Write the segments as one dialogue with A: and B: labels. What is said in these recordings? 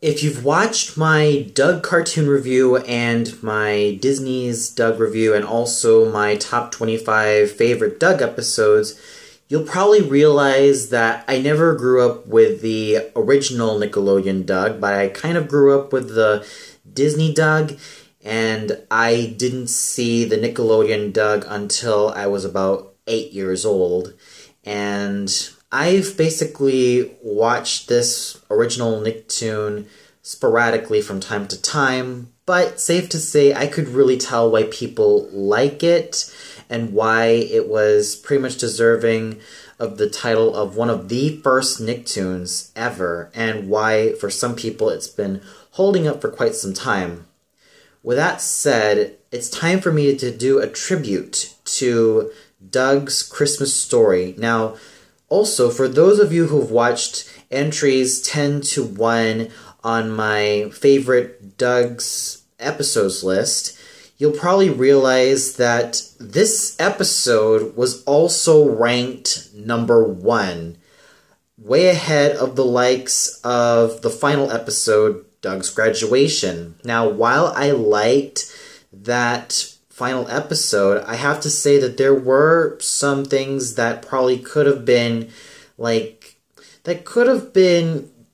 A: If you've watched my Doug cartoon review and my Disney's Doug review and also my top 25 favorite Doug episodes, you'll probably realize that I never grew up with the original Nickelodeon Doug, but I kind of grew up with the Disney Doug, and I didn't see the Nickelodeon Doug until I was about 8 years old. And I've basically watched this original Nicktoon sporadically from time to time, but safe to say I could really tell why people like it and why it was pretty much deserving of the title of one of the first Nicktoons ever, and why for some people it's been holding up for quite some time. With that said, it's time for me to do a tribute to Doug's Christmas Story. Now, also, for those of you who've watched entries 10 to 1 on my favorite Doug's episodes list, you'll probably realize that this episode was also ranked number 1, way ahead of the likes of the final episode, Doug's Graduation. Now, while I liked that final episode, I have to say that there were some things that probably could have been,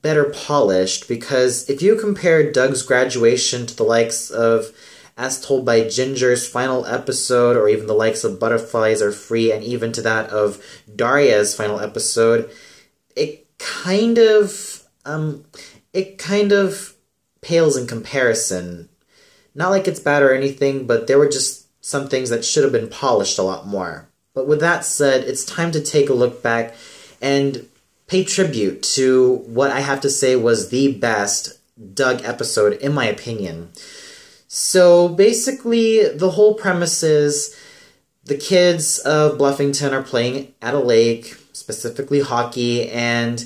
A: better polished, because if you compare Doug's Graduation to the likes of As Told by Ginger's final episode, or even the likes of Butterflies Are Free, and even to that of Daria's final episode, it kind of pales in comparison. Not like it's bad or anything, but there were just some things that should have been polished a lot more. But with that said, it's time to take a look back and pay tribute to what I have to say was the best Doug episode, in my opinion. So basically, the whole premise is the kids of Bluffington are playing at a lake, specifically hockey, and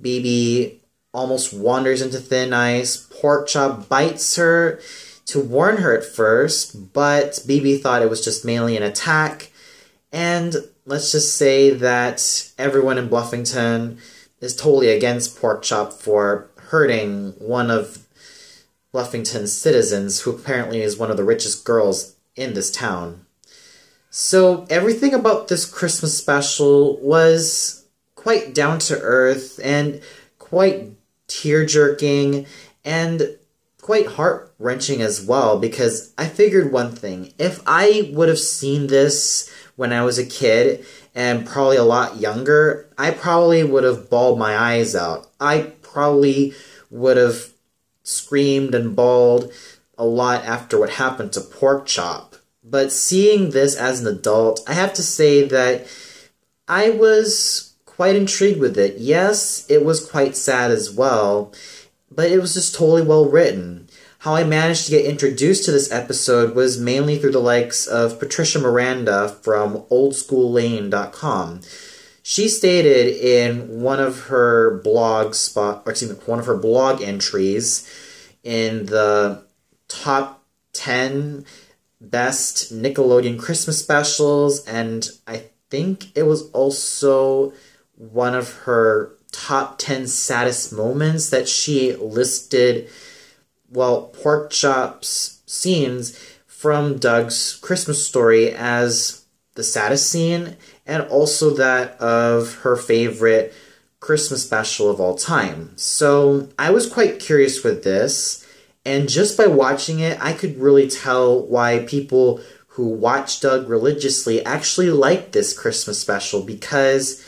A: BB almost wanders into thin ice. Porkchop bites her to warn her at first, but BB thought it was just mainly an attack, and let's just say that everyone in Bluffington is totally against Porkchop for hurting one of Bluffington's citizens, who apparently is one of the richest girls in this town. So everything about this Christmas special was quite down to earth and quite tear-jerking and quite heart-wrenching as well, because I figured one thing: if I would have seen this when I was a kid, and probably a lot younger, I probably would have bawled my eyes out. I probably would have screamed and bawled a lot after what happened to Porkchop. But seeing this as an adult, I have to say that I was quite intrigued with it. Yes, it was quite sad as well, but it was just totally well written. How I managed to get introduced to this episode was mainly through the likes of Patricia Miranda from OldSchoolLane.com. She stated in one of her blog entries in the top 10 best Nickelodeon Christmas specials, and I think it was also one of her top 10 saddest moments, that she listed, Porkchop's scenes from Doug's Christmas Story as the saddest scene, and also that of her favorite Christmas special of all time. So I was quite curious with this, and just by watching it, I could really tell why people who watch Doug religiously actually like this Christmas special, because,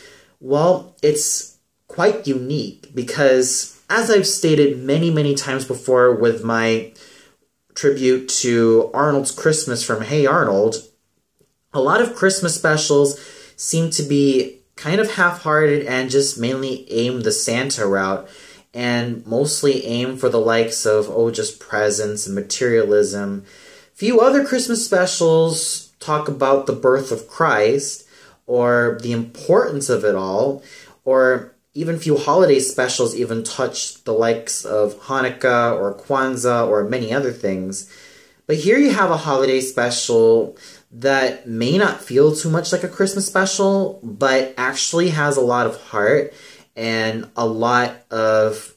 A: it's quite unique. Because, as I've stated many, many times before with my tribute to Arnold's Christmas from Hey Arnold, a lot of Christmas specials seem to be kind of half-hearted and just mainly aim the Santa route, and mostly aim for the likes of, just presents and materialism. Few other Christmas specials talk about the birth of Christ, or the importance of it all, or even few holiday specials even touch the likes of Hanukkah or Kwanzaa or many other things. But here you have a holiday special that may not feel too much like a Christmas special, but actually has a lot of heart and a lot of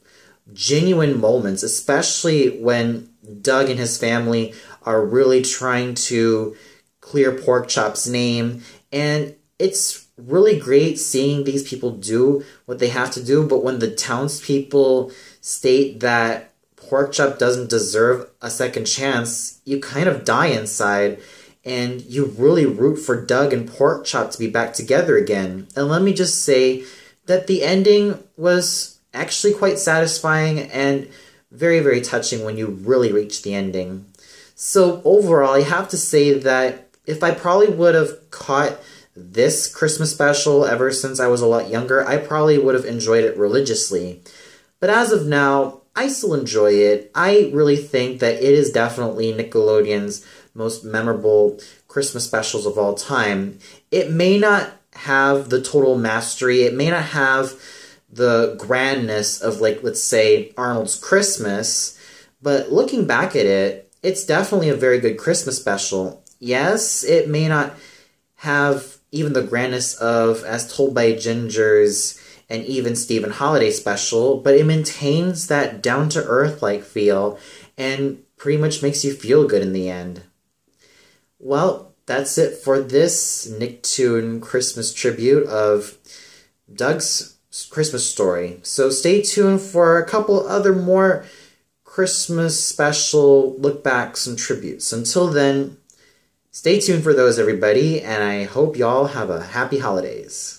A: genuine moments, especially when Doug and his family are really trying to clear Porkchop's name. And it's really great seeing these people do what they have to do, but when the townspeople state that Porkchop doesn't deserve a second chance, you kind of die inside, and you really root for Doug and Porkchop to be back together again. And let me just say that the ending was actually quite satisfying and very, very touching when you really reach the ending. So overall, I have to say that if I probably would have caught this Christmas special ever since I was a lot younger, I probably would have enjoyed it religiously. But as of now, I still enjoy it. I really think that it is definitely Nickelodeon's most memorable Christmas specials of all time. It may not have the total mastery, it may not have the grandness of, like, let's say, Arnold's Christmas, but looking back at it, it's definitely a very good Christmas special. Yes, it may not have even the grandness of As Told by Ginger's and even Stephen Holiday special, but it maintains that down-to-earth-like feel and pretty much makes you feel good in the end. Well, that's it for this Nicktoon Christmas tribute of Doug's Christmas Story. So stay tuned for a couple other more Christmas special look-backs and tributes. Until then, stay tuned for those, everybody, and I hope y'all have a happy holidays.